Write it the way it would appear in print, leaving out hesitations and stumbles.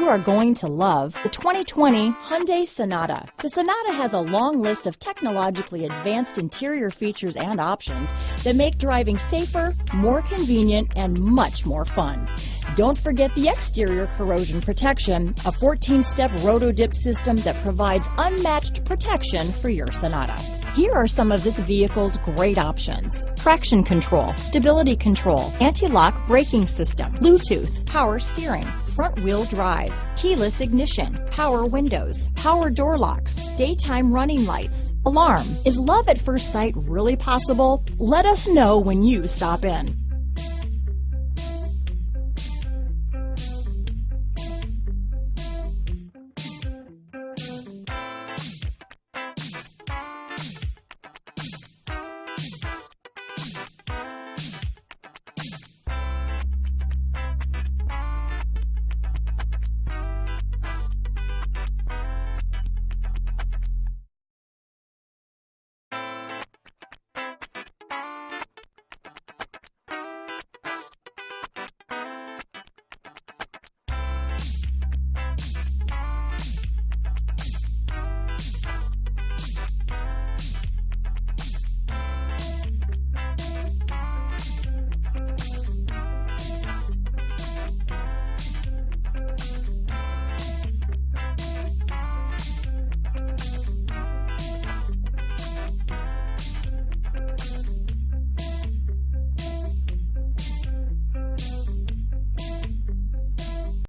are going to love the 2020 Hyundai Sonata. The Sonata has a long list of technologically advanced interior features and options that make driving safer, more convenient, and much more fun. Don't forget the exterior corrosion protection, a 14-step roto-dip system that provides unmatched protection for your Sonata. Here are some of this vehicle's great options: traction control, stability control, anti-lock braking system, Bluetooth, power steering, front wheel drive, keyless ignition, power windows, power door locks, daytime running lights, alarm. Is love at first sight really possible? Let us know when you stop in.